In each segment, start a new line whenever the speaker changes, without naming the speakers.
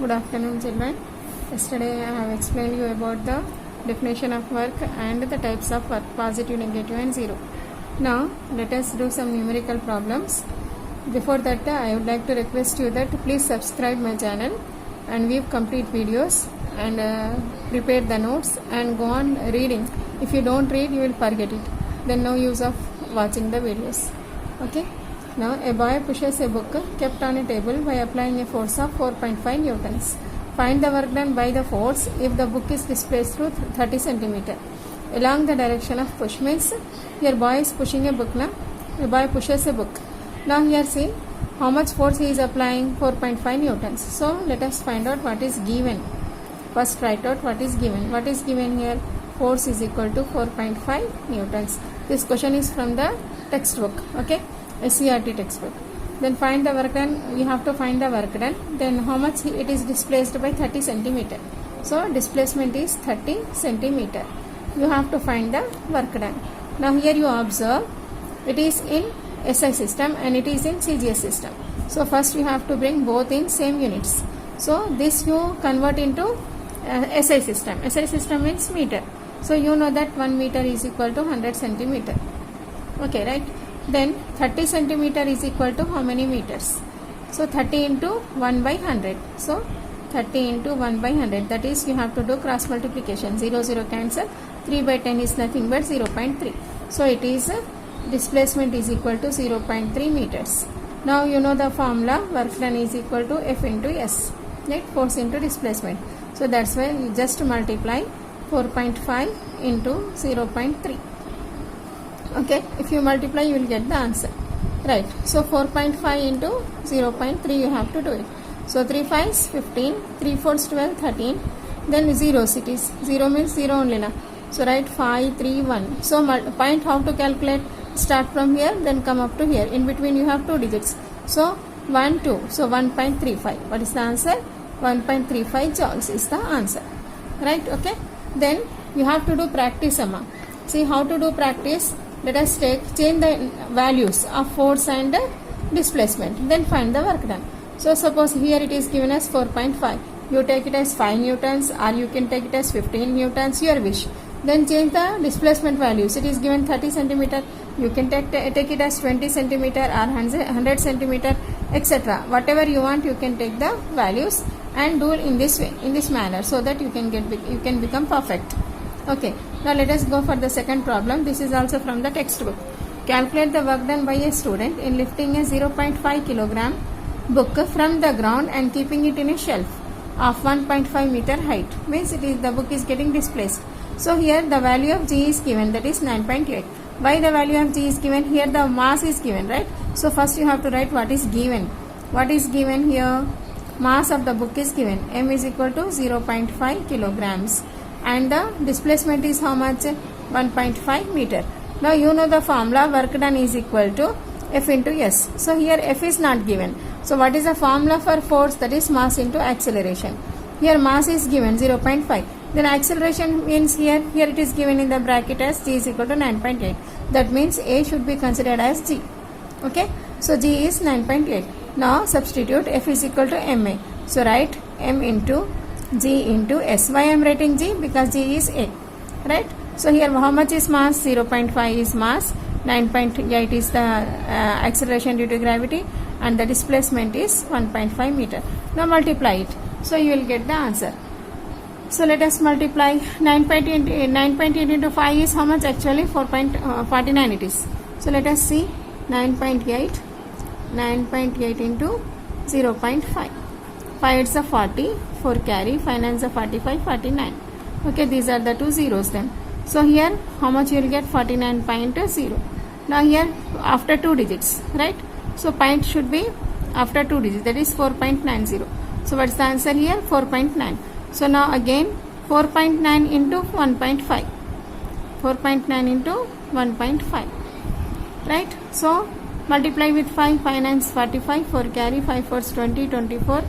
Good afternoon, children. Yesterday I have explained you about the definition of work and the types of work, positive, negative and zero. Now let us do some numerical problems. Before that I would like to request you that please subscribe my channel and view complete videos and prepare the notes and go on reading. If you don't read, you will forget it. Then no use of watching the videos. Okay. Now a boy pushes a book kept on a table by applying a force of 4.5 newtons. Find the work done by the force if the book is displaced through 30 centimeter. Along the direction of push means your boy is pushing a book. Now a boy pushes a book. Now here see how much force he is applying, 4.5 newtons. So let us find out what is given. First write out what is given. What is given here? Force is equal to 4.5 newtons. This question is from the textbook. Okay. SCRT textbook. Then find the work done. We have to find the work done. Then how much it is displaced by 30 centimeter. So displacement is 30 centimeter. You have to find the work done. Now here you observe it is in SI system and it is in CGS system. So first you have to bring both in same units. So this you convert into SI system. SI system means meter. So you know that 1 meter is equal to 100 centimeter. Okay, right? Then 30 centimeter is equal to how many meters? So 30 into 1 by 100. So 30 into 1 by 100. That is you have to do cross multiplication. 0, 0 cancel. 3 by 10 is nothing but 0.3. So it is displacement is equal to 0.3 meters. Now you know the formula. Work done is equal to F into S. Right? Force into displacement. So that's why you just multiply 4.5 into 0.3. Okay, if you multiply you will get the answer, right? So 4.5 into 0.3 you have to do it. So 3 5s 15, 3 4s 12, 13, then zeros it is. 0 means 0 only na. So write 5 3 1. So point how to calculate? Start from here then come up to here. In between you have 2 digits. So 1 2. So 1.35. What is the answer? 1.35 joules is the answer, right? Okay. Then you have to do practice, Amma. See how to do practice. Let us change the values of force and displacement. Then find the work done. So suppose here it is given as 4.5. You take it as 5 newtons or you can take it as 15 newtons, your wish. Then change the displacement values. It is given 30 centimeter. You can take it as 20 centimeter or 100 centimeter, etc. Whatever you want, you can take the values and do it in this way, in this manner, so that you can become perfect. Okay. Now let us go for the second problem. This is also from the textbook. Calculate the work done by a student in lifting a 0.5 kilogram book from the ground and keeping it in a shelf of 1.5 meter height. Means the book is getting displaced. So here the value of G is given, that is 9.8. Why the value of G is given? Here the mass is given, right? So first you have to write what is given. What is given here? Mass of the book is given. M is equal to 0.5 kilograms. And the displacement is how much? 1.5 meter. Now you know the formula. Work done is equal to F into S. So here F is not given. So what is the formula for force? That is mass into acceleration. Here mass is given 0.5. Then acceleration means here it is given in the bracket as G is equal to 9.8. That means A should be considered as G. Okay. So G is 9.8. Now substitute F is equal to MA. So write M into G into S. Why I am writing G? Because G is A, right? So here how much is mass? 0.5 is mass, 9.8 is the acceleration due to gravity, and the displacement is 1.5 meter. Now multiply it. So you will get the answer. So let us multiply 9.8 into 5 is how much actually? 4.49 it is. So let us see 9.8 into 0.5. 5 it's a 40, 4 carry, 5 9 is a 45, 49. Okay, these are the two zeros then. So here how much you will get? 49.0. Now here after 2 digits, right? So point should be after 2 digits, that is 4.90. So what's the answer here? 4.9. So now again 4.9 into 1.5. 4.9 into 1.5. Right? So multiply with 5, 5 9 is 45, 4 carry, 5 4 is 20, 24.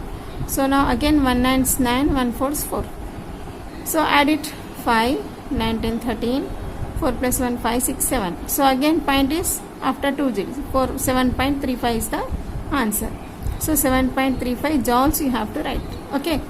So now again 1 9 is 9, 1 4 is 4. So add it 5, 9, 10, 13, 4 plus 1, 5, 6, 7. So again point is after 2 zeros. 7.35 is the answer. So 7.35 joules you have to write. Okay.